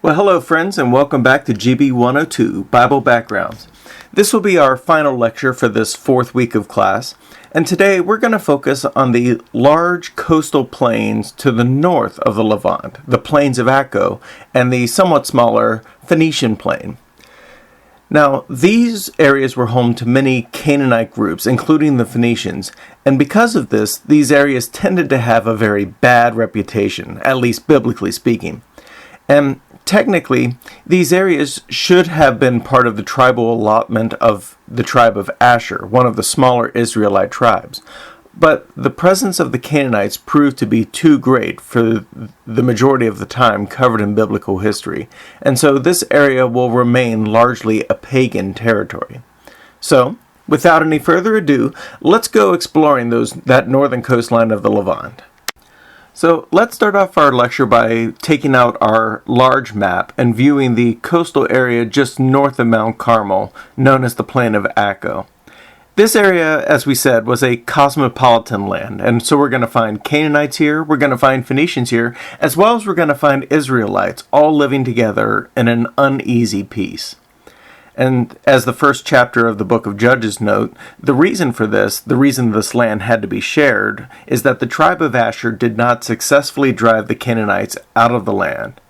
Well, hello friends, and welcome back to GB 102, Bible Backgrounds. This will be our final lecture for this fourth week of class, and today we're going to focus on the large coastal plains to the north of the Levant, the plains of Acco, and the somewhat smaller Phoenician Plain. Now, these areas were home to many Canaanite groups, including the Phoenicians, and because of this, these areas tended to have a very bad reputation, at least biblically speaking. And technically, these areas should have been part of the tribal allotment of the tribe of Asher, one of the smaller Israelite tribes. But the presence of the Canaanites proved to be too great for the majority of the time covered in biblical history, and so this area will remain largely a pagan territory. So, without any further ado, let's go exploring that northern coastline of the Levant. So let's start off our lecture by taking out our large map and viewing the coastal area just north of Mount Carmel, known as the Plain of Acco. This area, as we said, was a cosmopolitan land, and so we're going to find Canaanites here, we're going to find Phoenicians here, as well as we're going to find Israelites, all living together in an uneasy peace. And as the first chapter of the book of Judges note, the reason this land had to be shared, is that the tribe of Asher did not successfully drive the Canaanites out of the land.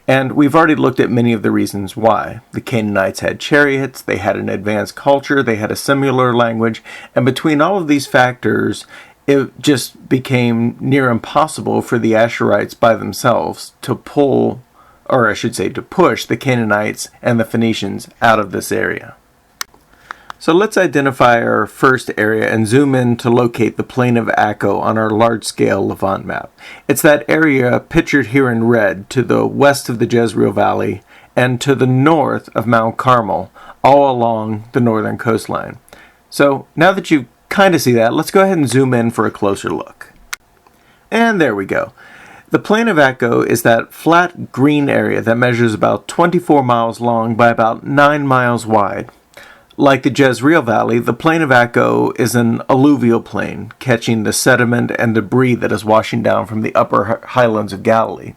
And we've already looked at many of the reasons why. The Canaanites had chariots, they had an advanced culture, they had a similar language, and between all of these factors, it just became near impossible for the Asherites by themselves to push the Canaanites and the Phoenicians out of this area. So let's identify our first area and zoom in to locate the Plain of Acco on our large-scale Levant map. It's that area pictured here in red to the west of the Jezreel Valley and to the north of Mount Carmel, all along the northern coastline. So now that you kind of see that, let's go ahead and zoom in for a closer look. And there we go. The Plain of Acco is that flat green area that measures about 24 miles long by about 9 miles wide. Like the Jezreel Valley, the Plain of Acco is an alluvial plain, catching the sediment and debris that is washing down from the upper highlands of Galilee.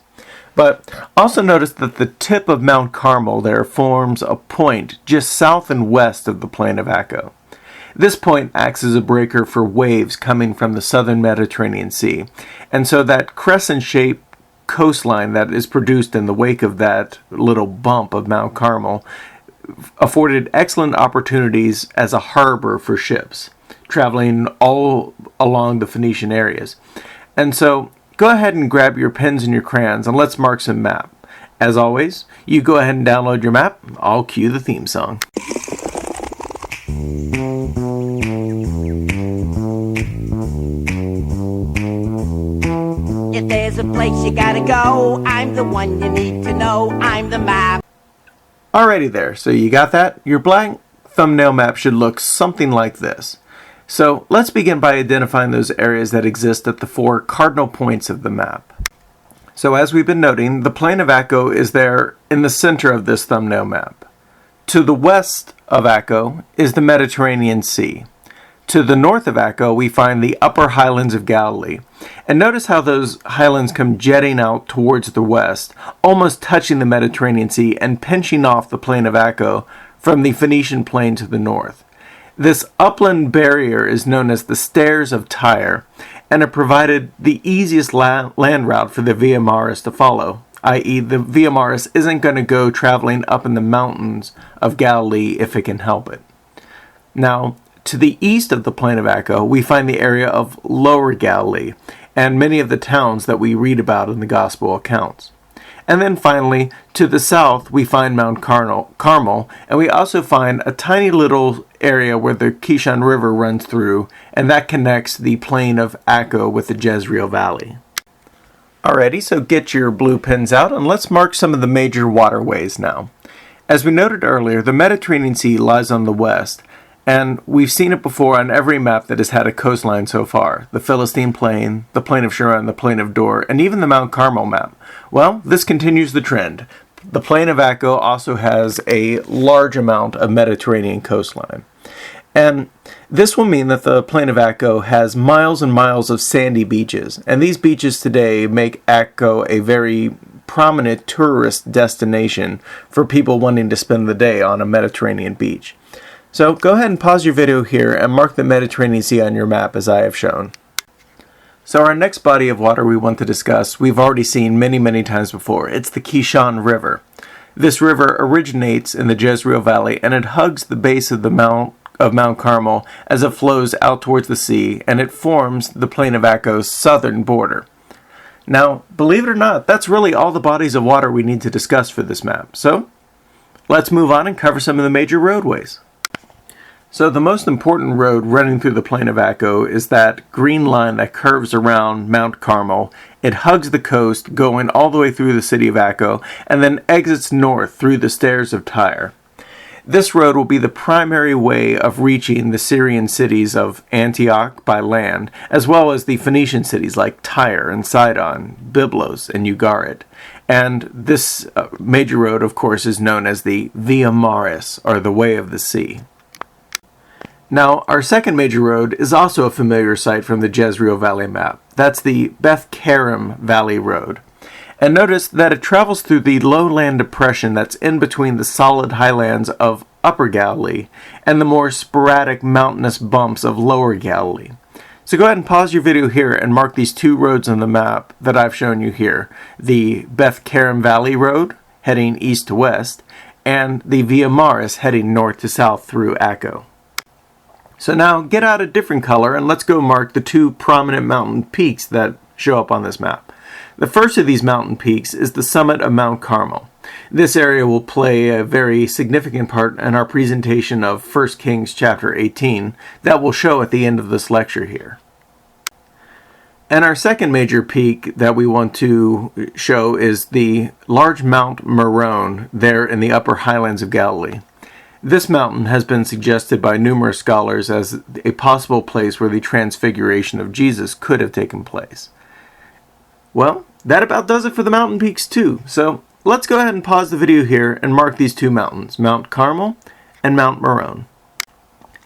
But also notice that the tip of Mount Carmel there forms a point just south and west of the Plain of Acco. This point acts as a breaker for waves coming from the southern Mediterranean Sea, and so that crescent-shaped coastline that is produced in the wake of that little bump of Mount Carmel afforded excellent opportunities as a harbor for ships traveling all along the Phoenician areas. And so go ahead and grab your pens and your crayons and let's mark some map. As always, you go ahead and download your map. I'll cue the theme song. If there's a place you gotta go, I'm the one you need to know. I'm the map. Alrighty there, so you got that? Your blank thumbnail map should look something like this. So let's begin by identifying those areas that exist at the 4 cardinal points of the map. So as we've been noting, the Plain of Acco is there in the center of this thumbnail map. To the west of Acco is the Mediterranean Sea. To the north of Acco, we find the upper highlands of Galilee. And notice how those highlands come jetting out towards the west, almost touching the Mediterranean Sea and pinching off the Plain of Acco from the Phoenician Plain to the north. This upland barrier is known as the Stairs of Tyre, and it provided the easiest land route for the Via Maris to follow, i.e. the Via Maris isn't going to go traveling up in the mountains of Galilee if it can help it. Now, to the east of the Plain of Acco, we find the area of Lower Galilee and many of the towns that we read about in the Gospel accounts. And then finally, to the south, we find Mount Carmel, and we also find a tiny little area where the Kishon River runs through, and that connects the Plain of Acco with the Jezreel Valley. Alrighty, so get your blue pens out, and let's mark some of the major waterways now. As we noted earlier, the Mediterranean Sea lies on the west, and we've seen it before on every map that has had a coastline so far. The Philistine Plain, the Plain of Sharon, the Plain of Dor, and even the Mount Carmel map. Well, this continues the trend. The Plain of Acco also has a large amount of Mediterranean coastline. And this will mean that the Plain of Acco has miles and miles of sandy beaches. And these beaches today make Acco a very prominent tourist destination for people wanting to spend the day on a Mediterranean beach. So go ahead and pause your video here and mark the Mediterranean Sea on your map as I have shown. So our next body of water we want to discuss, we've already seen many times before. It's the Kishon River. This river originates in the Jezreel Valley, and it hugs the base of Mount Carmel as it flows out towards the sea, and it forms the plain of Acco's southern border. Now, believe it or not, that's really all the bodies of water we need to discuss for this map. So, let's move on and cover some of the major roadways. So the most important road running through the plain of Acco is that green line that curves around Mount Carmel. It hugs the coast, going all the way through the city of Acco, and then exits north through the stairs of Tyre. This road will be the primary way of reaching the Syrian cities of Antioch by land, as well as the Phoenician cities like Tyre and Sidon, Byblos, and Ugarit. And this major road, of course, is known as the Via Maris, or the Way of the Sea. Now, our second major road is also a familiar sight from the Jezreel Valley map. That's the Beth Kerem Valley Road. And notice that it travels through the lowland depression that's in between the solid highlands of Upper Galilee and the more sporadic mountainous bumps of Lower Galilee. So go ahead and pause your video here and mark these two roads on the map that I've shown you here. The Beth Kerem Valley Road, heading east to west, and the Via Maris heading north to south through Acco. So now get out a different color and let's go mark the two prominent mountain peaks that show up on this map. The first of these mountain peaks is the summit of Mount Carmel. This area will play a very significant part in our presentation of 1 Kings chapter 18 that we'll show at the end of this lecture here. And our second major peak that we want to show is the large Mount Meron there in the upper highlands of Galilee. This mountain has been suggested by numerous scholars as a possible place where the transfiguration of Jesus could have taken place. Well, that about does it for the mountain peaks too. So let's go ahead and pause the video here and mark these two mountains, Mount Carmel and Mount Meron.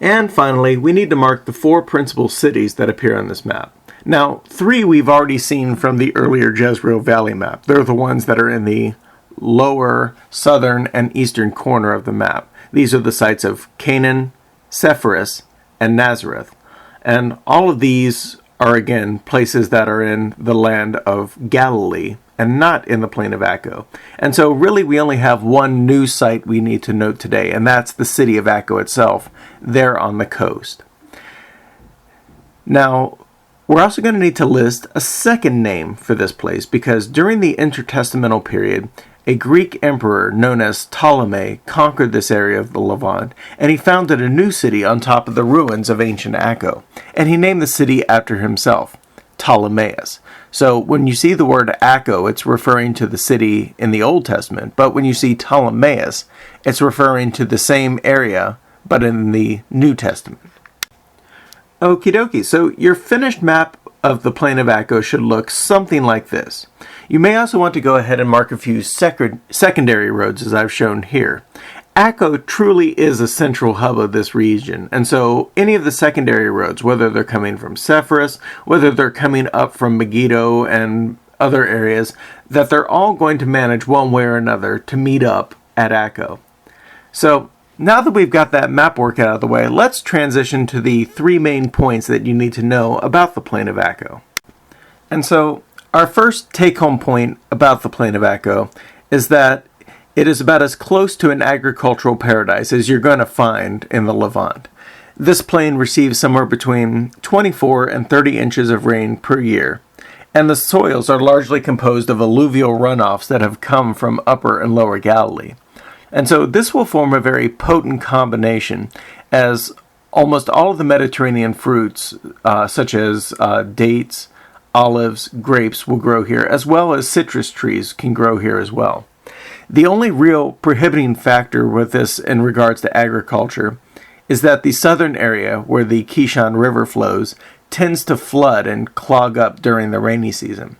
And finally, we need to mark the four principal cities that appear on this map. Now, three we've already seen from the earlier Jezreel Valley map. They're the ones that are in the lower, southern, and eastern corner of the map. These are the sites of Canaan, Sepphoris, and Nazareth. And all of these are, again, places that are in the land of Galilee and not in the plain of Acco. And so really we only have one new site we need to note today, and that's the city of Acco itself, there on the coast. Now, we're also going to need to list a second name for this place, because during the intertestamental period, a Greek emperor known as Ptolemy conquered this area of the Levant, and he founded a new city on top of the ruins of ancient Acco, and he named the city after himself, Ptolemais. So when you see the word Acco, it's referring to the city in the Old Testament, but when you see Ptolemais, it's referring to the same area, but in the New Testament. Okie dokie, so your finished map of the plain of Acco should look something like this. You may also want to go ahead and mark a few secondary roads as I've shown here. Acco truly is a central hub of this region, and so any of the secondary roads, whether they're coming from Sepphoris, whether they're coming up from Megiddo and other areas, that they're all going to manage one way or another to meet up at Acco. So now that we've got that map work out of the way, let's transition to the three main points that you need to know about the plain of Acco. And so our first take-home point about the plain of Acco is that it is about as close to an agricultural paradise as you're going to find in the Levant. This plain receives somewhere between 24 and 30 inches of rain per year, and the soils are largely composed of alluvial runoffs that have come from Upper and Lower Galilee. And so this will form a very potent combination, as almost all of the Mediterranean fruits, such as dates, olives, grapes, will grow here, as well as citrus trees can grow here as well. The only real prohibiting factor with this in regards to agriculture is that the southern area where the Kishon River flows tends to flood and clog up during the rainy season.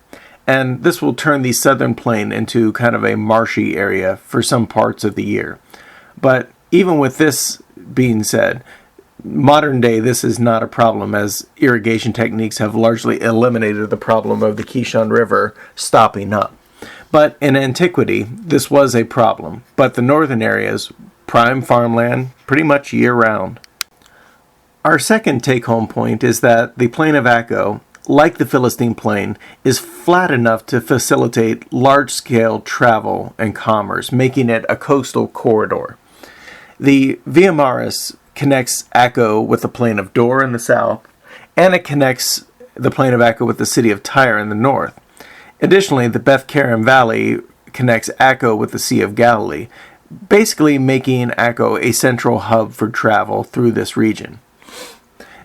And this will turn the southern plain into kind of a marshy area for some parts of the year. But even with this being said, modern day this is not a problem, as irrigation techniques have largely eliminated the problem of the Kishon River stopping up. But in antiquity, this was a problem, but the northern areas, prime farmland pretty much year-round. Our second take-home point is that the plain of Acco, like the Philistine Plain, is flat enough to facilitate large-scale travel and commerce, making it a coastal corridor. The Via Maris connects Acco with the plain of Dor in the south, and it connects the plain of Acco with the city of Tyre in the north. Additionally, the Beth Karam Valley connects Acco with the Sea of Galilee, basically making Acco a central hub for travel through this region.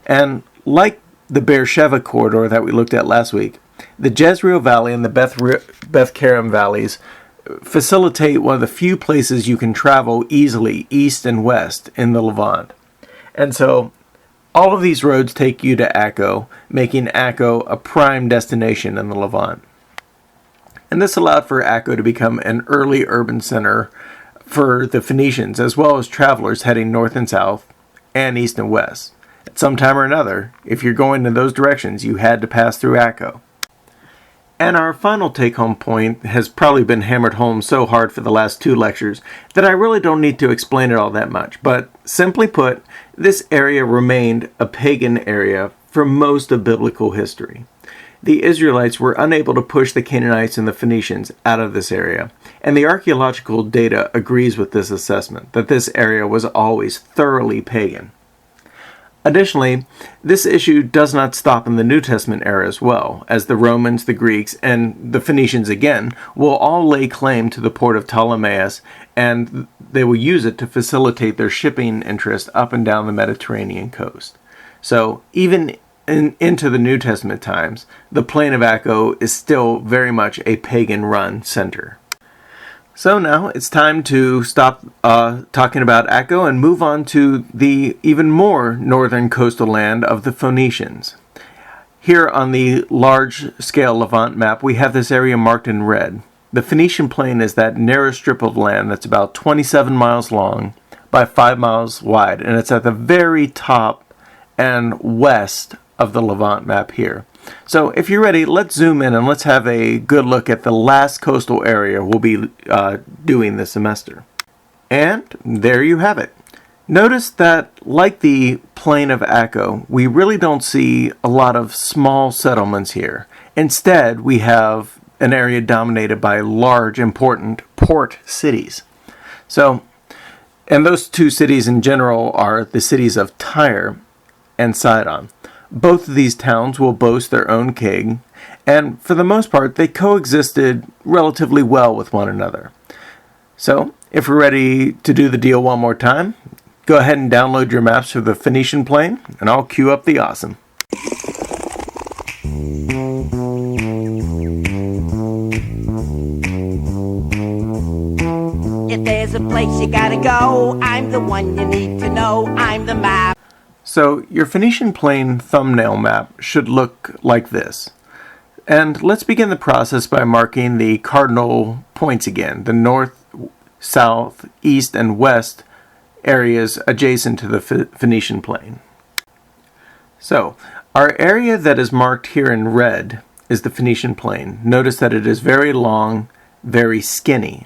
And like the Beersheba corridor that we looked at last week, the Jezreel Valley and the Beth Karam Valleys facilitate one of the few places you can travel easily east and west in the Levant. And so all of these roads take you to Acco, making Acco a prime destination in the Levant. And this allowed for Acco to become an early urban center for the Phoenicians, as well as travelers heading north and south and east and west. At some time or another, if you're going in those directions, you had to pass through Acco. And our final take-home point has probably been hammered home so hard for the last 2 lectures that I really don't need to explain it all that much. But simply put, this area remained a pagan area for most of biblical history. The Israelites were unable to push the Canaanites and the Phoenicians out of this area, and the archaeological data agrees with this assessment, that this area was always thoroughly pagan. Additionally, this issue does not stop in the New Testament era as well, as the Romans, the Greeks, and the Phoenicians again will all lay claim to the port of Ptolemais, and they will use it to facilitate their shipping interest up and down the Mediterranean coast. So even into the New Testament times, the plain of Acco is still very much a pagan-run center. So now it's time to stop talking about Acco and move on to the even more northern coastal land of the Phoenicians. Here on the large-scale Levant map, we have this area marked in red. The Phoenician Plain is that narrow strip of land that's about 27 miles long by 5 miles wide, and it's at the very top and west of the Levant map here. So if you're ready, let's zoom in and let's have a good look at the last coastal area we'll be doing this semester. And there you have it. Notice that, like the plain of Acco, we really don't see a lot of small settlements here. Instead, we have an area dominated by large, important port cities. So, and those 2 cities in general are the cities of Tyre and Sidon. Both of these towns will boast their own king, and for the most part, they coexisted relatively well with one another. So, if we're ready to do the deal one more time, go ahead and download your maps for the Phoenician Plain, and I'll cue up the awesome. If there's a place you gotta go, I'm the one you need to know. I'm the map. So your Phoenician Plain thumbnail map should look like this. And let's begin the process by marking the cardinal points again, the north, south, east, and west areas adjacent to the Phoenician Plain. So our area that is marked here in red is the Phoenician Plain. Notice that it is very long, very skinny,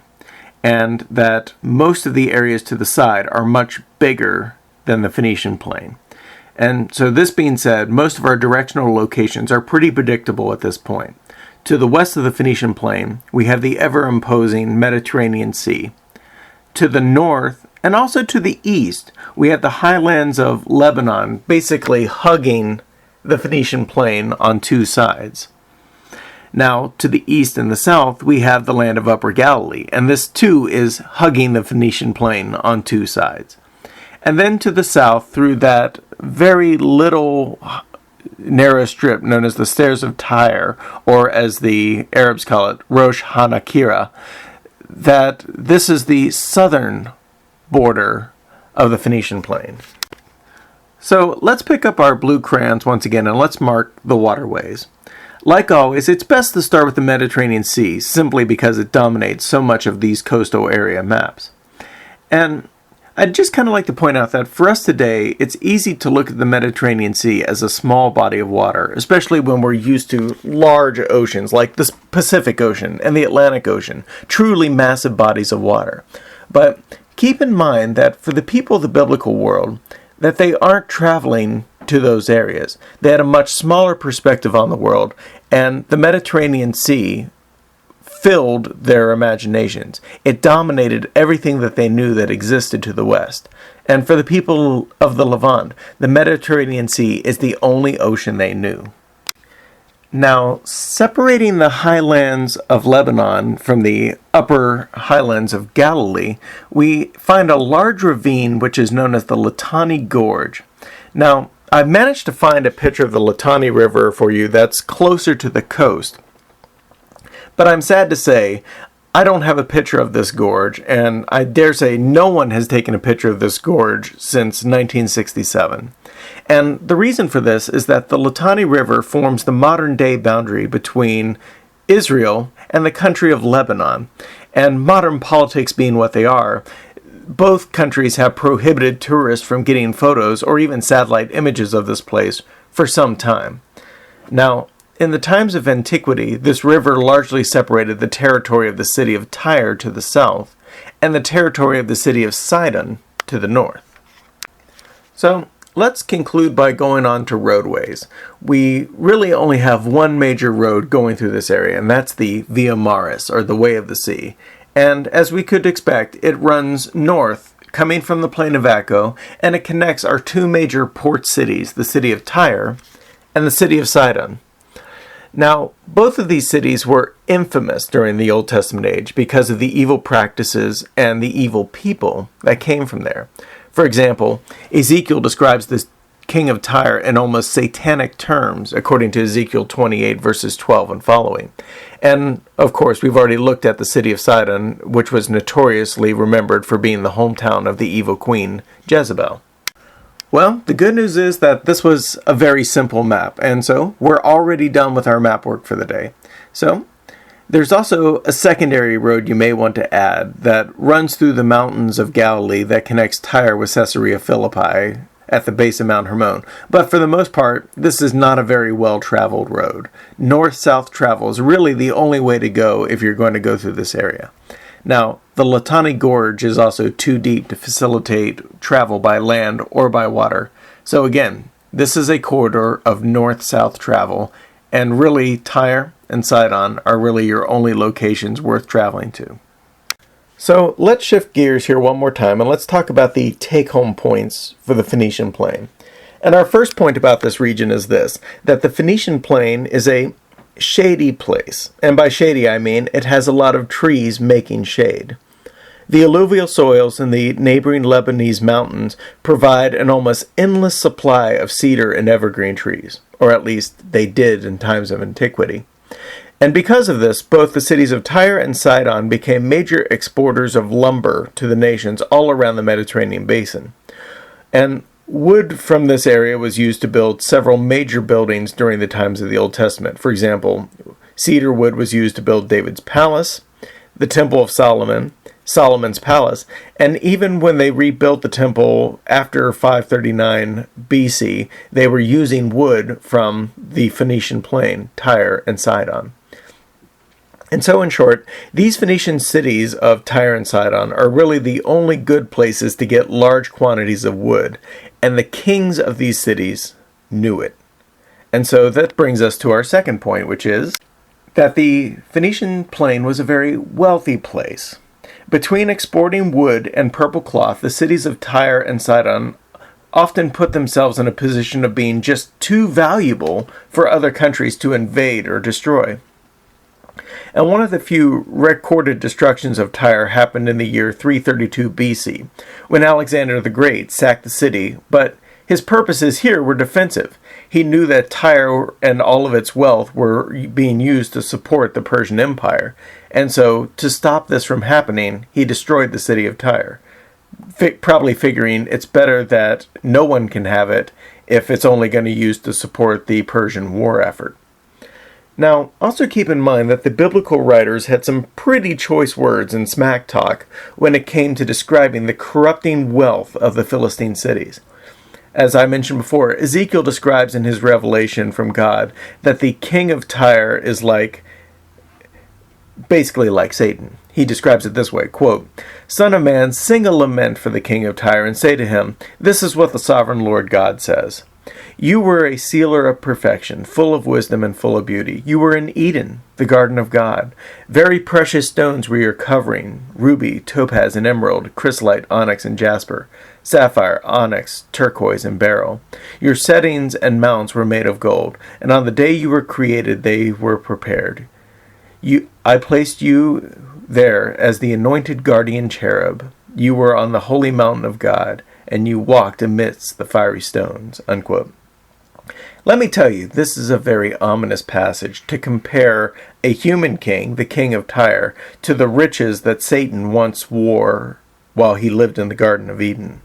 and that most of the areas to the side are much bigger than the Phoenician Plain. And so this being said, most of our directional locations are pretty predictable at this point. To the west of the Phoenician Plain, we have the ever-imposing Mediterranean Sea. To the north, and also to the east, we have the highlands of Lebanon, basically hugging the Phoenician Plain on 2 sides. Now, to the east and the south, we have the land of Upper Galilee, and this too is hugging the Phoenician Plain on 2 sides. And then to the south, through that very little narrow strip known as the Stairs of Tyre, or as the Arabs call it, Rosh Hanakira, that this is the southern border of the Phoenician Plain. So let's pick up our blue crayons once again and let's mark the waterways. Like always, it's best to start with the Mediterranean Sea, simply because it dominates so much of these coastal area maps. And I'd just kind of like to point out that for us today, it's easy to look at the Mediterranean Sea as a small body of water, especially when we're used to large oceans like the Pacific Ocean and the Atlantic Ocean, truly massive bodies of water. But keep in mind that for the people of the biblical world, that they aren't traveling to those areas. They had a much smaller perspective on the world, and the Mediterranean Sea filled their imaginations. It dominated everything that they knew that existed to the west. And for the people of the Levant, the Mediterranean Sea is the only ocean they knew. Now, separating the highlands of Lebanon from the upper highlands of Galilee, we find a large ravine which is known as the Litani Gorge. Now, I've managed to find a picture of the Litani River for you that's closer to the coast. But I'm sad to say, I don't have a picture of this gorge, and I dare say no one has taken a picture of this gorge since 1967. And the reason for this is that the Litani River forms the modern-day boundary between Israel and the country of Lebanon. And modern politics being what they are, both countries have prohibited tourists from getting photos or even satellite images of this place for some time. Now, in the times of antiquity, this river largely separated the territory of the city of Tyre to the south and the territory of the city of Sidon to the north. So, let's conclude by going on to roadways. We really only have one major road going through this area, and that's the Via Maris, or the Way of the Sea. And as we could expect, it runs north, coming from the plain of Acco, and it connects our two major port cities, the city of Tyre and the city of Sidon. Now, both of these cities were infamous during the Old Testament age because of the evil practices and the evil people that came from there. For example, Ezekiel describes this king of Tyre in almost satanic terms, according to Ezekiel 28, verses 12 and following. And, of course, we've already looked at the city of Sidon, which was notoriously remembered for being the hometown of the evil queen, Jezebel. Well, the good news is that this was a very simple map, and so we're already done with our map work for the day. So, there's also a secondary road you may want to add that runs through the mountains of Galilee that connects Tyre with Caesarea Philippi at the base of Mount Hermon. But for the most part, this is not a very well-traveled road. North-south travel is really the only way to go if you're going to go through this area. Now, the Litani Gorge is also too deep to facilitate travel by land or by water. So again, this is a corridor of north-south travel, and really Tyre and Sidon are really your only locations worth traveling to. So let's shift gears here one more time, and let's talk about the take-home points for the Phoenician Plain. And our first point about this region is this, that the Phoenician Plain is a shady place, and by shady I mean it has a lot of trees making shade. The alluvial soils in the neighboring Lebanese mountains provide an almost endless supply of cedar and evergreen trees, or at least they did in times of antiquity. And because of this, both the cities of Tyre and Sidon became major exporters of lumber to the nations all around the Mediterranean basin. And wood from this area was used to build several major buildings during the times of the Old Testament. For example, cedar wood was used to build David's palace, the Temple of Solomon, Solomon's palace, and even when they rebuilt the temple after 539 BC, they were using wood from the Phoenician Plain, Tyre and Sidon. And so, in short, these Phoenician cities of Tyre and Sidon are really the only good places to get large quantities of wood, and the kings of these cities knew it. And so that brings us to our second point, which is that the Phoenician Plain was a very wealthy place. Between exporting wood and purple cloth, the cities of Tyre and Sidon often put themselves in a position of being just too valuable for other countries to invade or destroy. And one of the few recorded destructions of Tyre happened in the year 332 BC, when Alexander the Great sacked the city, but his purposes here were defensive. He knew that Tyre and all of its wealth were being used to support the Persian Empire, and so to stop this from happening, he destroyed the city of Tyre, probably figuring it's better that no one can have it if it's only going to use to support the Persian war effort. Now, also keep in mind that the biblical writers had some pretty choice words and smack talk when it came to describing the corrupting wealth of the Philistine cities. As I mentioned before, Ezekiel describes in his revelation from God that the king of Tyre is basically like Satan. He describes it this way, quote, "Son of man, sing a lament for the king of Tyre and say to him, this is what the sovereign Lord God says. You were a sealer of perfection, full of wisdom and full of beauty. You were in Eden, the garden of God. Very precious stones were your covering, ruby, topaz, and emerald, chrysolite, onyx, and jasper, sapphire, onyx, turquoise, and beryl. Your settings and mounts were made of gold, and on the day you were created they were prepared. I placed you there as the anointed guardian cherub. You were on the holy mountain of God, and you walked amidst the fiery stones," unquote. Let me tell you, this is a very ominous passage to compare a human king, the king of Tyre, to the riches that Satan once wore while he lived in the Garden of Eden.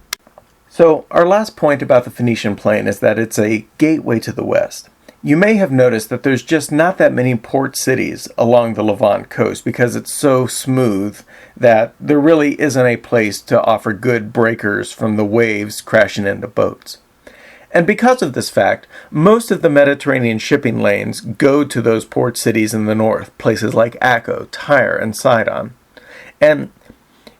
So, our last point about the Phoenician Plain is that it's a gateway to the west. You may have noticed that there's just not that many port cities along the Levant coast because it's so smooth that there really isn't a place to offer good breakers from the waves crashing into boats. And because of this fact, most of the Mediterranean shipping lanes go to those port cities in the north, places like Acco, Tyre, and Sidon. And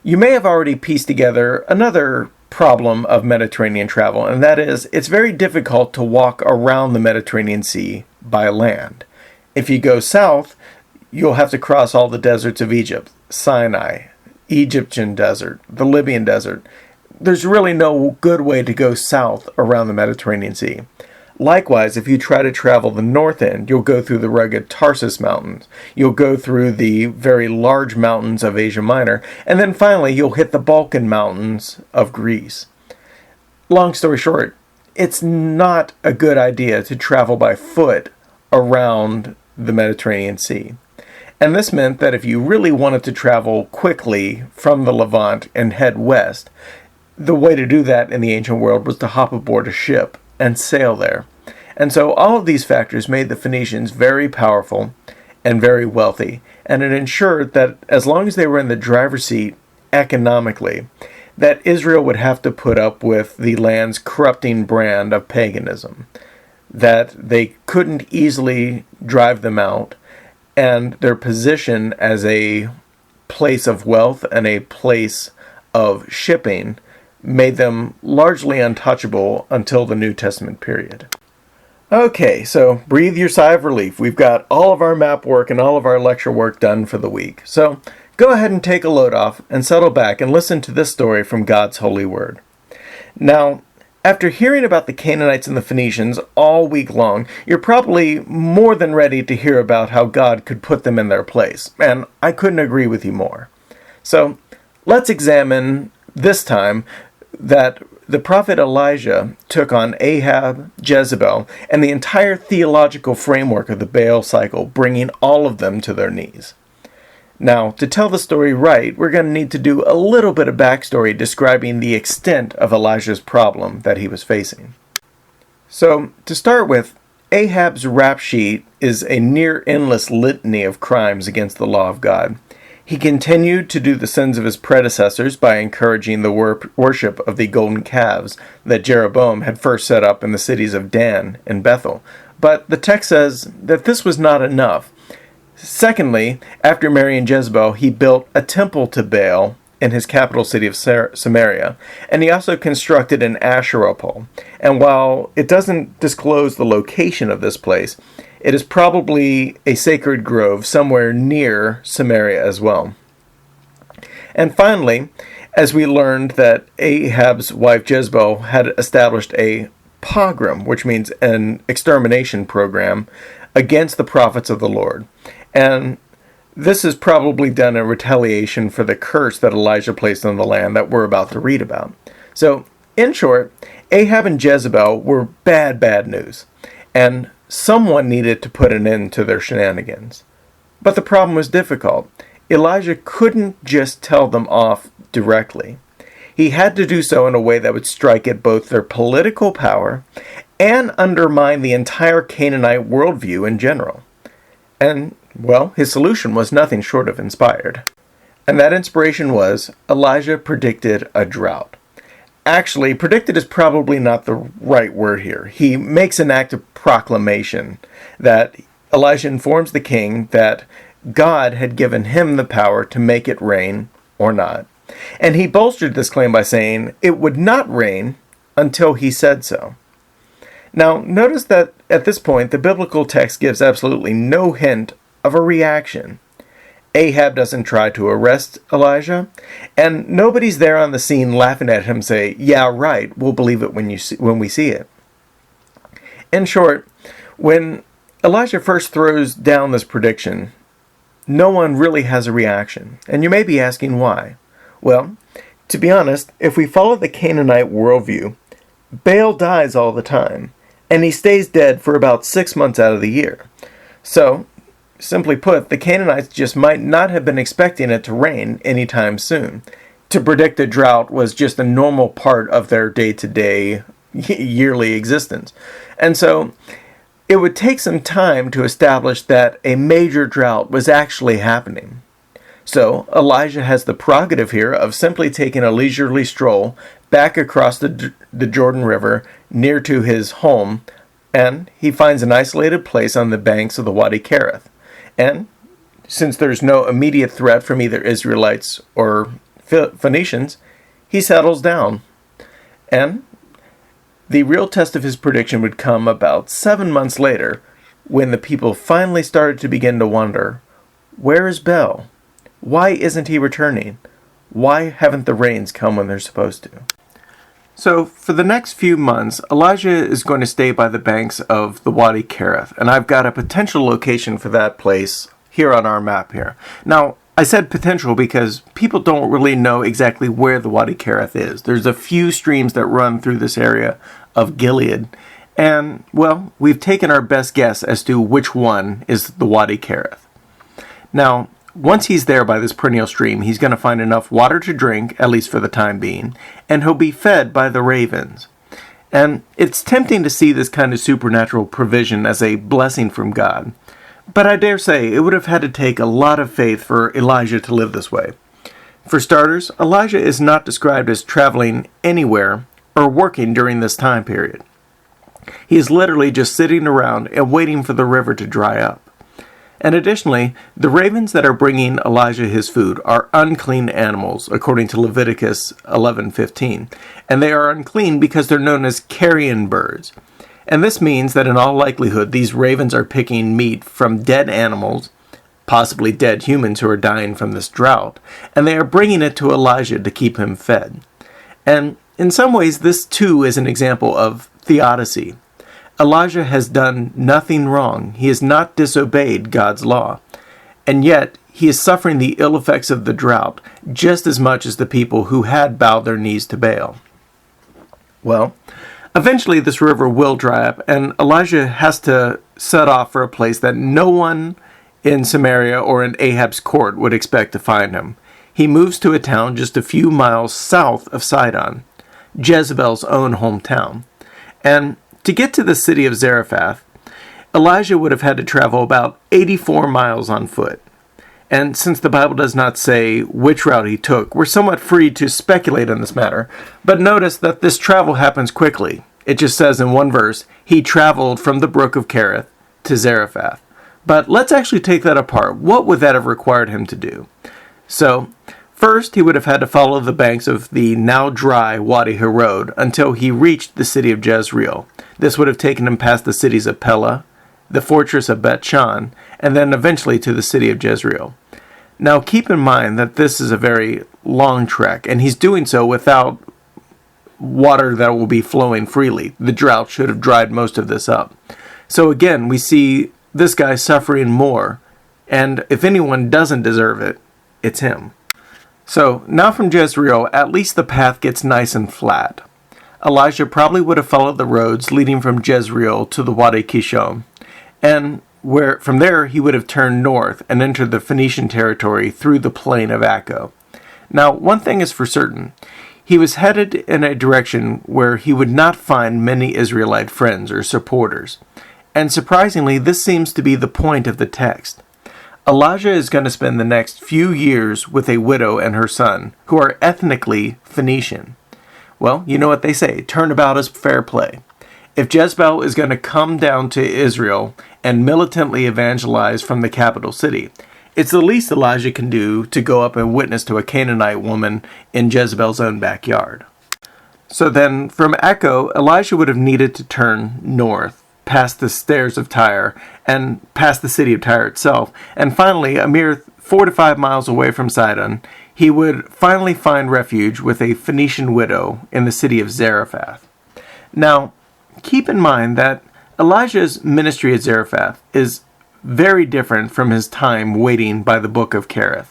you may have already pieced together another problem of Mediterranean travel, and that is, it's very difficult to walk around the Mediterranean Sea by land. If you go south, you'll have to cross all the deserts of Egypt, Sinai, Egyptian desert, the Libyan desert. There's really no good way to go south around the Mediterranean Sea. Likewise, if you try to travel the north end, you'll go through the rugged Tarsus Mountains. You'll go through the very large mountains of Asia Minor. And then finally, you'll hit the Balkan Mountains of Greece. Long story short, it's not a good idea to travel by foot around the Mediterranean Sea. And this meant that if you really wanted to travel quickly from the Levant and head west, the way to do that in the ancient world was to hop aboard a ship and sail there. And so all of these factors made the Phoenicians very powerful and very wealthy, and it ensured that as long as they were in the driver's seat economically, that Israel would have to put up with the land's corrupting brand of paganism, that they couldn't easily drive them out, and their position as a place of wealth and a place of shipping made them largely untouchable until the New Testament period. Okay, so breathe your sigh of relief. We've got all of our map work and all of our lecture work done for the week. So go ahead and take a load off and settle back and listen to this story from God's holy word. Now, after hearing about the Canaanites and the Phoenicians all week long, you're probably more than ready to hear about how God could put them in their place, and I couldn't agree with you more. So let's examine this time that the prophet Elijah took on Ahab, Jezebel, and the entire theological framework of the Baal cycle, bringing all of them to their knees. Now, to tell the story right, we're going to need to do a little bit of backstory describing the extent of Elijah's problem that he was facing. So, to start with, Ahab's rap sheet is a near endless litany of crimes against the law of God. He continued to do the sins of his predecessors by encouraging the worship of the golden calves that Jeroboam had first set up in the cities of Dan and Bethel. But the text says that this was not enough. Secondly, after marrying Jezebel, he built a temple to Baal in his capital city of Samaria, and he also constructed an Asherah pole. And while it doesn't disclose the location of this place, it is probably a sacred grove somewhere near Samaria as well. And finally, as we learned that Ahab's wife Jezebel had established a pogrom, which means an extermination program, against the prophets of the Lord. And this is probably done in retaliation for the curse that Elijah placed on the land that we're about to read about. So, in short, Ahab and Jezebel were bad news, and someone needed to put an end to their shenanigans. But the problem was difficult. Elijah couldn't just tell them off directly. He had to do so in a way that would strike at both their political power and undermine the entire Canaanite worldview in general. And, well, his solution was nothing short of inspired. And that inspiration was Elijah predicted a drought. Actually, predicted is probably not the right word here. He makes an act of proclamation that Elijah informs the king that God had given him the power to make it rain or not. And he bolstered this claim by saying it would not rain until he said so. Now, notice that at this point, the biblical text gives absolutely no hint of a reaction. Ahab doesn't try to arrest Elijah, and nobody's there on the scene laughing at him say, "Yeah, right, we'll believe it when we see it." In short, when Elijah first throws down this prediction, no one really has a reaction. And you may be asking why. Well, to be honest, if we follow the Canaanite worldview, Baal dies all the time, and he stays dead for about 6 months out of the year. So, simply put, the Canaanites just might not have been expecting it to rain anytime soon. To predict a drought was just a normal part of their day-to-day, yearly existence. And so, it would take some time to establish that a major drought was actually happening. So, Elijah has the prerogative here of simply taking a leisurely stroll back across the Jordan River near to his home, and he finds an isolated place on the banks of the Wadi Kerith. And since there's no immediate threat from either Israelites or Phoenicians, he settles down. And the real test of his prediction would come about 7 months later, when the people finally started to begin to wonder, where is Baal? Why isn't he returning? Why haven't the rains come when they're supposed to? So, for the next few months, Elijah is going to stay by the banks of the Wadi Kerith, and I've got a potential location for that place here on our map here. Now, I said potential because people don't really know exactly where the Wadi Kerith is. There's a few streams that run through this area of Gilead, and, well, we've taken our best guess as to which one is the Wadi Kerith. Now, once he's there by this perennial stream, he's going to find enough water to drink, at least for the time being, and he'll be fed by the ravens. And it's tempting to see this kind of supernatural provision as a blessing from God. But I dare say it would have had to take a lot of faith for Elijah to live this way. For starters, Elijah is not described as traveling anywhere or working during this time period. He is literally just sitting around and waiting for the river to dry up. And additionally, the ravens that are bringing Elijah his food are unclean animals, according to Leviticus 11:15. And they are unclean because they're known as carrion birds. And this means that in all likelihood, these ravens are picking meat from dead animals, possibly dead humans who are dying from this drought, and they are bringing it to Elijah to keep him fed. And in some ways, this too is an example of theodicy. Elijah has done nothing wrong. He has not disobeyed God's law. And yet, he is suffering the ill effects of the drought just as much as the people who had bowed their knees to Baal. Well, eventually this river will dry up, and Elijah has to set off for a place that no one in Samaria or in Ahab's court would expect to find him. He moves to a town just a few miles south of Sidon, Jezebel's own hometown. And to get to the city of Zarephath, Elijah would have had to travel about 84 miles on foot. And since the Bible does not say which route he took, we're somewhat free to speculate on this matter. But notice that this travel happens quickly. It just says in one verse, he traveled from the brook of Kerith to Zarephath. But let's actually take that apart. What would that have required him to do? So, first, he would have had to follow the banks of the now dry Wadi Harod until he reached the city of Jezreel. This would have taken him past the cities of Pella, the fortress of Bet-Shan, and then eventually to the city of Jezreel. Now keep in mind that this is a very long trek, and he's doing so without water that will be flowing freely. The drought should have dried most of this up. So again, we see this guy suffering more, and if anyone doesn't deserve it, it's him. So now from Jezreel, at least the path gets nice and flat. Elijah probably would have followed the roads leading from Jezreel to the Wadi Kishon, and from there he would have turned north and entered the Phoenician territory through the plain of Acco. Now, one thing is for certain. He was headed in a direction where he would not find many Israelite friends or supporters. And surprisingly, this seems to be the point of the text. Elijah is going to spend the next few years with a widow and her son, who are ethnically Phoenician. Well, you know what they say, turnabout is fair play. If Jezebel is going to come down to Israel and militantly evangelize from the capital city, it's the least Elijah can do to go up and witness to a Canaanite woman in Jezebel's own backyard. So then, from Acco, Elijah would have needed to turn north, past the stairs of Tyre, and past the city of Tyre itself, and finally, a mere 4 to 5 miles away from Sidon, he would finally find refuge with a Phoenician widow in the city of Zarephath. Now, keep in mind that Elijah's ministry at Zarephath is very different from his time waiting by the brook of Kerith.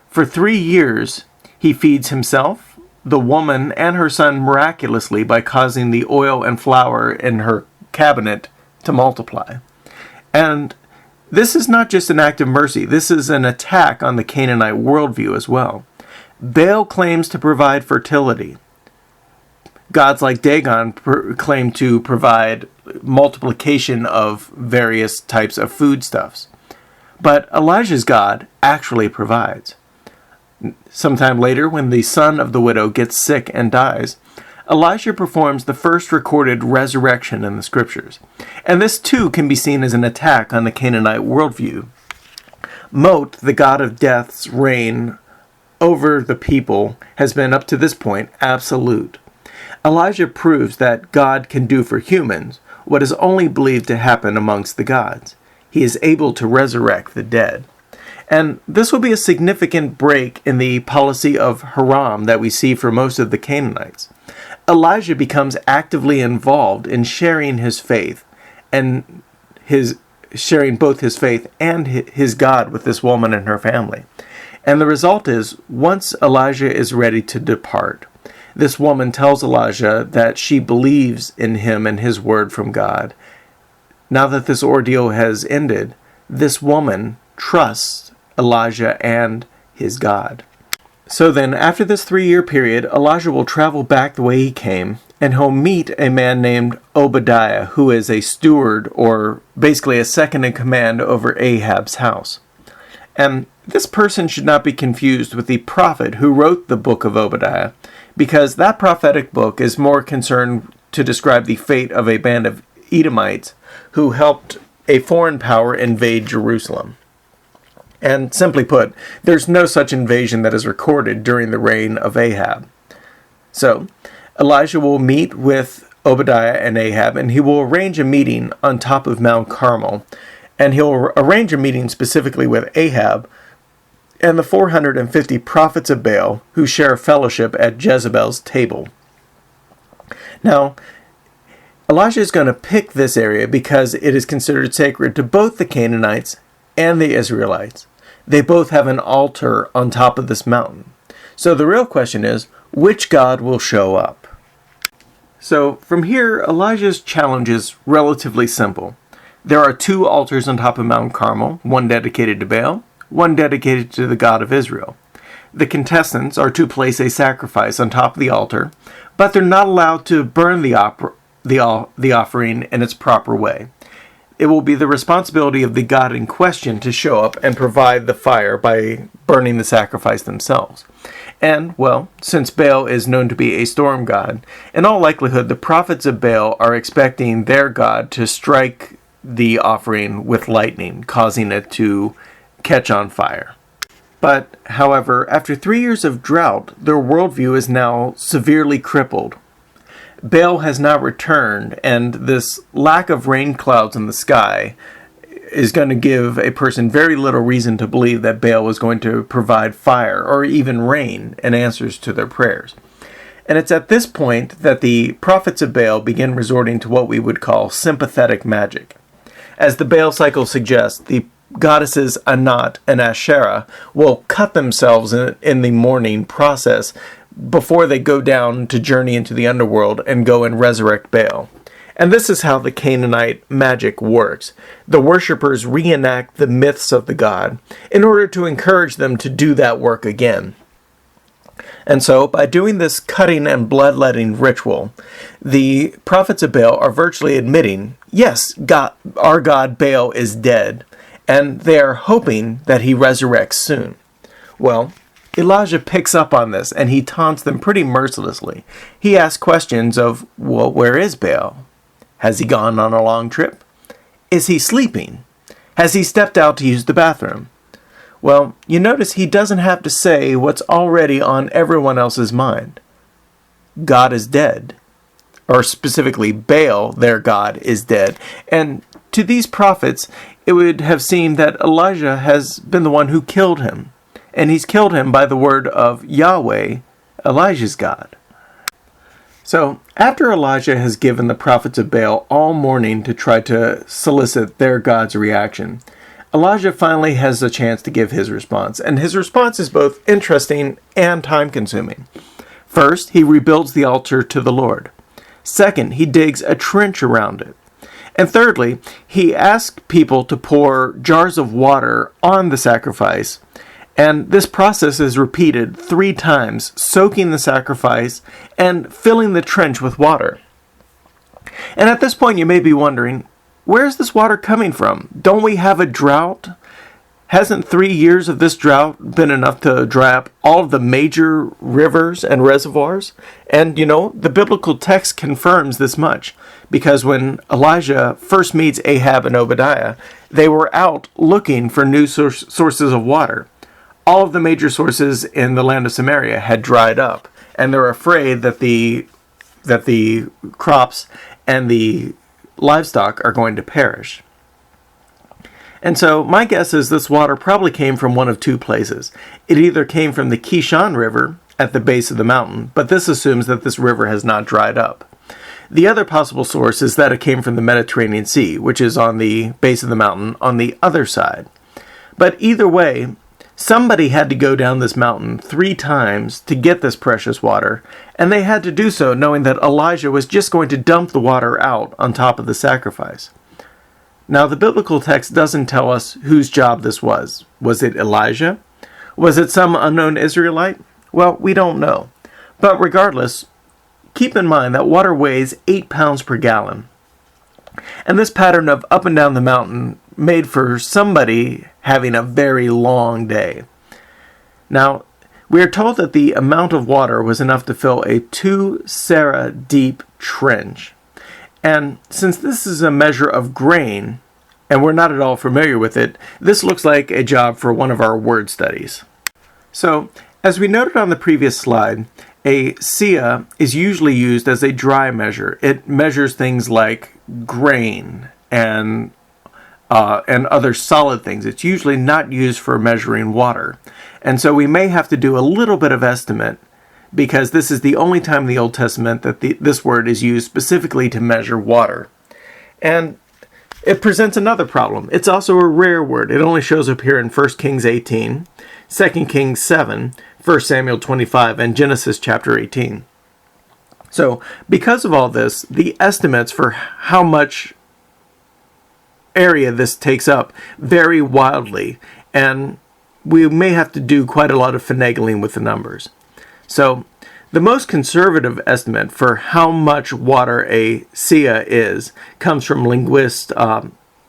For 3 years, he feeds himself, the woman, and her son miraculously by causing the oil and flour in her cabinet to multiply. And this is not just an act of mercy, this is an attack on the Canaanite worldview as well. Baal claims to provide fertility. Gods like Dagon claim to provide multiplication of various types of foodstuffs. But Elijah's God actually provides. Sometime later, when the son of the widow gets sick and dies, Elijah performs the first recorded resurrection in the scriptures. And this too can be seen as an attack on the Canaanite worldview. Mot, the god of death's reign over the people, has been up to this point absolute. Elijah proves that God can do for humans what is only believed to happen amongst the gods. He is able to resurrect the dead. And this will be a significant break in the policy of Haram that we see for most of the Canaanites. Elijah becomes actively involved in sharing his faith and sharing both his faith and his God with this woman and her family. And the result is, once Elijah is ready to depart, this woman tells Elijah that she believes in him and his word from God. Now that this ordeal has ended, this woman trusts Elijah and his God. So then, after this 3-year period, Elijah will travel back the way he came, and he'll meet a man named Obadiah, who is a steward, or basically a second in command over Ahab's house. And this person should not be confused with the prophet who wrote the book of Obadiah, because that prophetic book is more concerned to describe the fate of a band of Edomites who helped a foreign power invade Jerusalem. And simply put, there's no such invasion that is recorded during the reign of Ahab. So, Elijah will meet with Obadiah and Ahab, and he will arrange a meeting on top of Mount Carmel. And he'll arrange a meeting specifically with Ahab and the 450 prophets of Baal who share fellowship at Jezebel's table. Now, Elijah is going to pick this area because it is considered sacred to both the Canaanites and the Israelites. They both have an altar on top of this mountain. So the real question is, which God will show up? So from here, Elijah's challenge is relatively simple. There are 2 altars on top of Mount Carmel, one dedicated to Baal, one dedicated to the God of Israel. The contestants are to place a sacrifice on top of the altar, but they're not allowed to burn the offering in its proper way. It will be the responsibility of the God in question to show up and provide the fire by burning the sacrifice themselves. And, well, since Baal is known to be a storm god, in all likelihood the prophets of Baal are expecting their god to strike the offering with lightning, causing it to catch on fire. But, however, after 3 years of drought, their worldview is now severely crippled. Baal has not returned, and this lack of rain clouds in the sky is going to give a person very little reason to believe that Baal was going to provide fire or even rain in answers to their prayers. And it's at this point that the prophets of Baal begin resorting to what we would call sympathetic magic. As the Baal cycle suggests, the goddesses Anat and Asherah will cut themselves in the mourning process before they go down to journey into the underworld and go and resurrect Baal. And this is how the Canaanite magic works. The worshippers reenact the myths of the god in order to encourage them to do that work again. And so, by doing this cutting and bloodletting ritual, the prophets of Baal are virtually admitting, yes, our God Baal is dead, and they are hoping that he resurrects soon. Well, Elijah picks up on this, and he taunts them pretty mercilessly. He asks questions of, well, where is Baal? Has he gone on a long trip? Is he sleeping? Has he stepped out to use the bathroom? Well, you notice he doesn't have to say what's already on everyone else's mind. God is dead. Or specifically, Baal, their God, is dead. And to these prophets, it would have seemed that Elijah has been the one who killed him. And he's killed him by the word of Yahweh, Elijah's God. So, after Elijah has given the prophets of Baal all morning to try to solicit their God's reaction, Elijah finally has a chance to give his response. And his response is both interesting and time-consuming. First, he rebuilds the altar to the Lord. Second, he digs a trench around it. And thirdly, he asks people to pour jars of water on the sacrifice. And this process is repeated 3 times, soaking the sacrifice and filling the trench with water. And at this point you may be wondering, where's this water coming from? Don't we have a drought? Hasn't 3 years of this drought been enough to dry up all of the major rivers and reservoirs? And the biblical text confirms this much, because when Elijah first meets Ahab and Obadiah, they were out looking for new sources of water. All of the major sources in the land of Samaria had dried up, and they're afraid that the crops and the livestock are going to perish. And so my guess is this water probably came from one of 2 places. It either came from the Kishon River at the base of the mountain, but this assumes that this river has not dried up. The other possible source is that it came from the Mediterranean Sea, which is on the base of the mountain on the other side. But either way, somebody had to go down this mountain 3 times to get this precious water, and they had to do so knowing that Elijah was just going to dump the water out on top of the sacrifice. Now, the biblical text doesn't tell us whose job this was. Was it Elijah? Was it some unknown Israelite? Well, we don't know. But regardless, keep in mind that water weighs 8 pounds per gallon. And this pattern of up and down the mountain made for somebody having a very long day. Now, we are told that the amount of water was enough to fill a 2 seah deep trench. And since this is a measure of grain, and we're not at all familiar with it, this looks like a job for one of our word studies. So, as we noted on the previous slide, a seah is usually used as a dry measure. It measures things like grain and other solid things. It's usually not used for measuring water. And so we may have to do a little bit of estimate, because this is the only time in the Old Testament that this word is used specifically to measure water. And it presents another problem. It's also a rare word. It only shows up here in 1 Kings 18, 2 Kings 7, 1 Samuel 25, and Genesis chapter 18. So, because of all this, the estimates for how much area this takes up vary wildly, and we may have to do quite a lot of finagling with the numbers. So, the most conservative estimate for how much water a seah is comes from linguist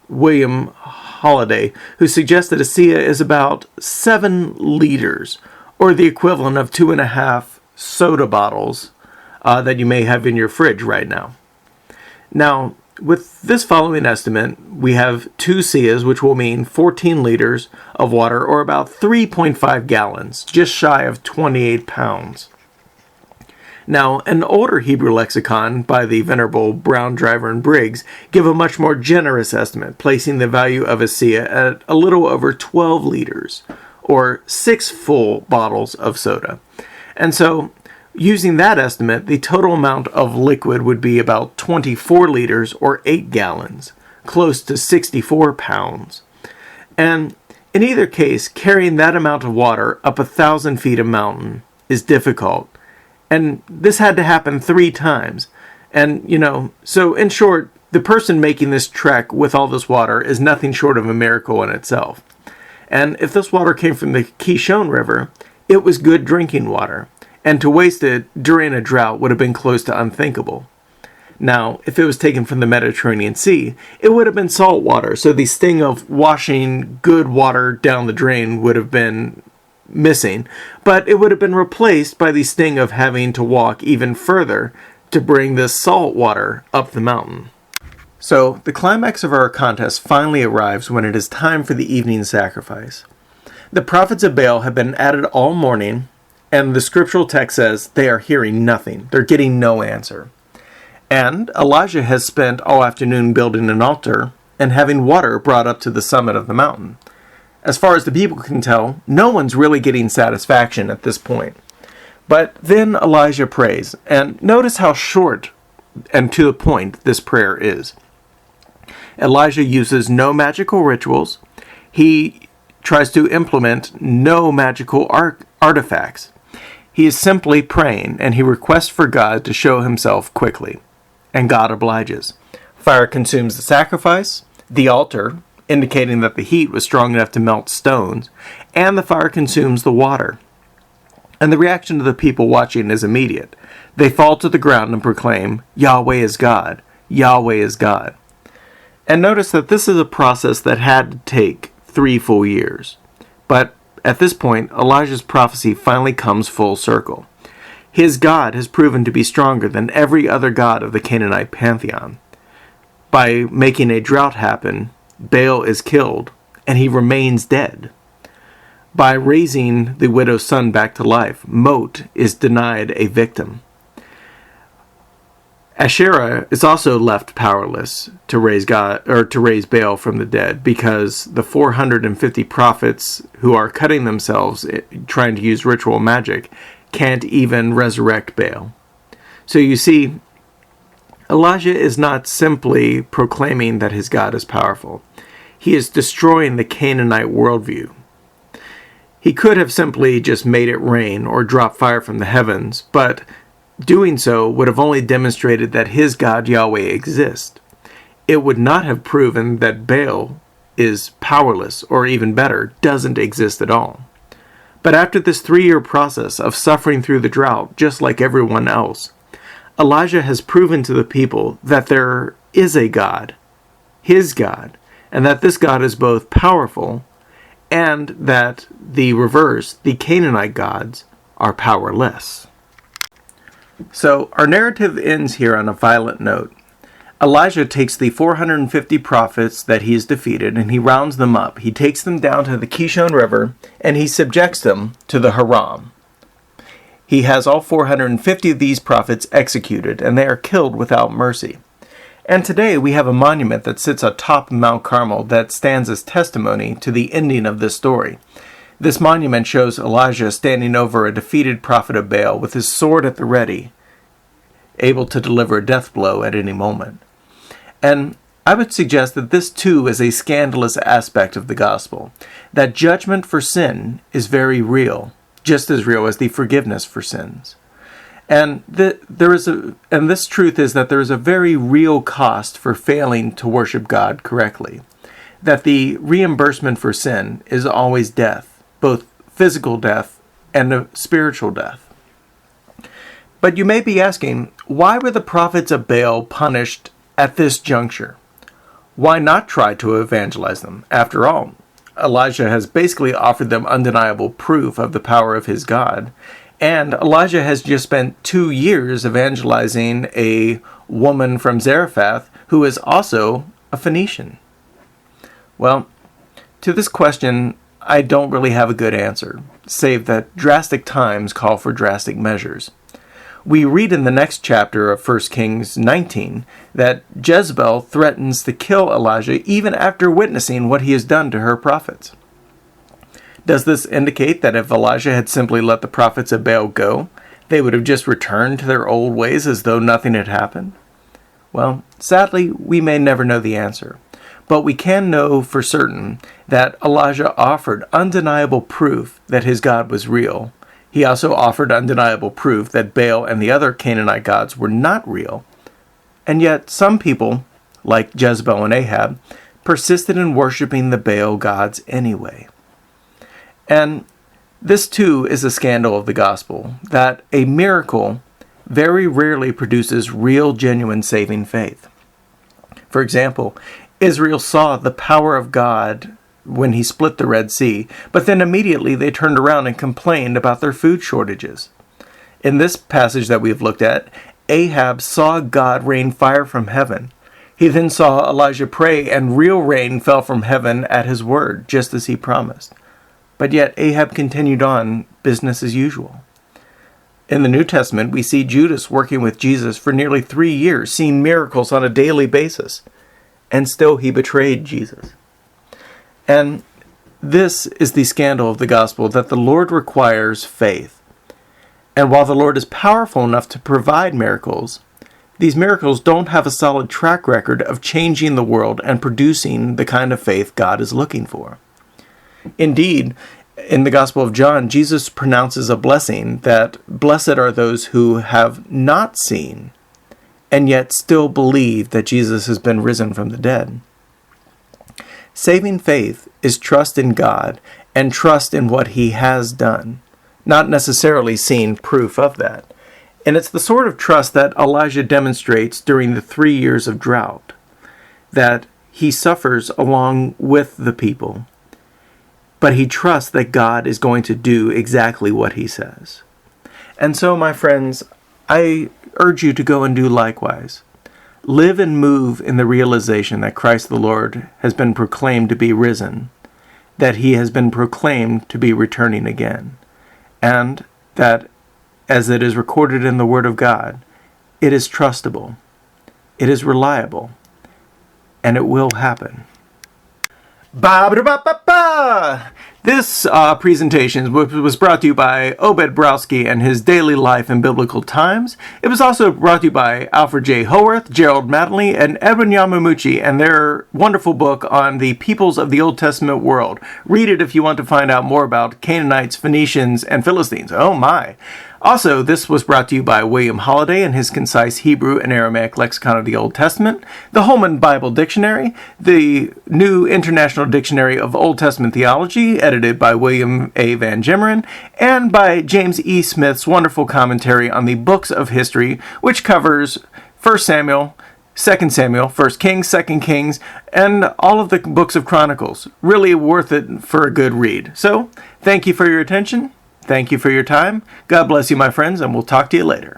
William Holiday, who suggests that a seah is about 7 liters, or the equivalent of 2.5 soda bottles that you may have in your fridge right now. Now, with this following estimate, we have 2 seahs, which will mean 14 liters of water, or about 3.5 gallons, just shy of 28 pounds. Now, an older Hebrew lexicon by the Venerable Brown, Driver, and Briggs give a much more generous estimate, placing the value of a seah at a little over 12 liters, or 6 full bottles of soda. And so, using that estimate, the total amount of liquid would be about 24 liters, or 8 gallons, close to 64 pounds. And in either case, carrying that amount of water up 1,000 feet of mountain is difficult. And this had to happen 3 times. And, so in short, the person making this trek with all this water is nothing short of a miracle in itself. And if this water came from the Kishon River, it was good drinking water. and to waste it during a drought would have been close to unthinkable. Now, if it was taken from the Mediterranean Sea, it would have been salt water, so the sting of washing good water down the drain would have been missing, but it would have been replaced by the sting of having to walk even further to bring this salt water up the mountain. So, the climax of our contest finally arrives when it is time for the evening sacrifice. The prophets of Baal have been at it all morning, and the scriptural text says they are hearing nothing. They're getting no answer. And Elijah has spent all afternoon building an altar and having water brought up to the summit of the mountain. As far as the people can tell, no one's really getting satisfaction at this point. But then Elijah prays, and notice how short and to the point this prayer is. Elijah uses no magical rituals. He tries to implement no magical artifacts. He is simply praying, and he requests for God to show himself quickly. And God obliges. Fire consumes the sacrifice, the altar, indicating that the heat was strong enough to melt stones, and the fire consumes the water. And the reaction of the people watching is immediate. They fall to the ground and proclaim, Yahweh is God, Yahweh is God. And notice that this is a process that had to take 3 full years. But at this point, Elijah's prophecy finally comes full circle. His God has proven to be stronger than every other god of the Canaanite pantheon. By making a drought happen, Baal is killed, and he remains dead. By raising the widow's son back to life, Mot is denied a victim. Asherah is also left powerless to raise Baal from the dead, because the 450 prophets who are cutting themselves trying to use ritual magic can't even resurrect Baal. So you see, Elijah is not simply proclaiming that his God is powerful. He is destroying the Canaanite worldview. He could have simply just made it rain or dropped fire from the heavens, but doing so would have only demonstrated that his God Yahweh exists. It would not have proven that Baal is powerless, or even better, doesn't exist at all. But after this 3-year process of suffering through the drought, just like everyone else, Elijah has proven to the people that there is a God, his God, and that this God is both powerful and that the reverse, the Canaanite gods, are powerless. So our narrative ends here on a violent note. Elijah takes the 450 prophets that he has defeated and he rounds them up. He takes them down to the Kishon River and he subjects them to the Haram. He has all 450 of these prophets executed, and they are killed without mercy. And today we have a monument that sits atop Mount Carmel that stands as testimony to the ending of this story. This monument shows Elijah standing over a defeated prophet of Baal with his sword at the ready, able to deliver a death blow at any moment. And I would suggest that this too is a scandalous aspect of the gospel, that judgment for sin is very real, just as real as the forgiveness for sins. And this truth is that there is a very real cost for failing to worship God correctly. That the reimbursement for sin is always death, both physical death and a spiritual death. But you may be asking, why were the prophets of Baal punished at this juncture? Why not try to evangelize them? After all, Elijah has basically offered them undeniable proof of the power of his God. And Elijah has just spent 2 years evangelizing a woman from Zarephath who is also a Phoenician. Well, to this question, I don't really have a good answer, save that drastic times call for drastic measures. We read in the next chapter of 1 Kings 19 that Jezebel threatens to kill Elijah even after witnessing what he has done to her prophets. Does this indicate that if Elijah had simply let the prophets of Baal go, they would have just returned to their old ways as though nothing had happened? Well, sadly, we may never know the answer. But we can know for certain that Elijah offered undeniable proof that his God was real. He also offered undeniable proof that Baal and the other Canaanite gods were not real. And yet some people, like Jezebel and Ahab, persisted in worshiping the Baal gods anyway. And This too is a scandal of the gospel, that a miracle very rarely produces real, genuine saving faith. For example, Israel saw the power of God when he split the Red Sea, but then immediately they turned around and complained about their food shortages. In this passage that we've looked at, Ahab saw God rain fire from heaven. He then saw Elijah pray, and real rain fell from heaven at his word, just as he promised. But yet Ahab continued on business as usual. In the New Testament, we see Judas working with Jesus for nearly 3 years, seeing miracles on a daily basis, and still he betrayed Jesus. And this is the scandal of the gospel, that the Lord requires faith. And while the Lord is powerful enough to provide miracles, these miracles don't have a solid track record of changing the world and producing the kind of faith God is looking for. Indeed, in the Gospel of John, Jesus pronounces a blessing that blessed are those who have not seen and yet still believe that Jesus has been risen from the dead. Saving faith is trust in God and trust in what He has done, not necessarily seeing proof of that. And it's the sort of trust that Elijah demonstrates during the 3 years of drought, that he suffers along with the people, but he trusts that God is going to do exactly what He says. And so, my friends, I urge you to go and do likewise. Live and move in the realization that Christ the Lord has been proclaimed to be risen, that He has been proclaimed to be returning again, and that, as it is recorded in the Word of God, it is trustable, it is reliable, and it will happen. Ba-ba-da-ba-ba-ba! This presentation was brought to you by Obed Browski and his Daily Life in Biblical Times. It was also brought to you by Alfred J. Howarth, Gerald Mattingly, and Edwin Yamamuchi, and their wonderful book on the peoples of the Old Testament world. Read it if you want to find out more about Canaanites, Phoenicians, and Philistines. Oh my! Also, this was brought to you by William Holliday and his concise Hebrew and Aramaic lexicon of the Old Testament, the Holman Bible Dictionary, the New International Dictionary of Old Testament Theology, edited by William A. Van Gemeren, and by James E. Smith's wonderful commentary on the books of history, which covers 1 Samuel, 2 Samuel, 1 Kings, 2 Kings, and all of the books of Chronicles. Really worth it for a good read. So, thank you for your attention. Thank you for your time. God bless you, my friends, and we'll talk to you later.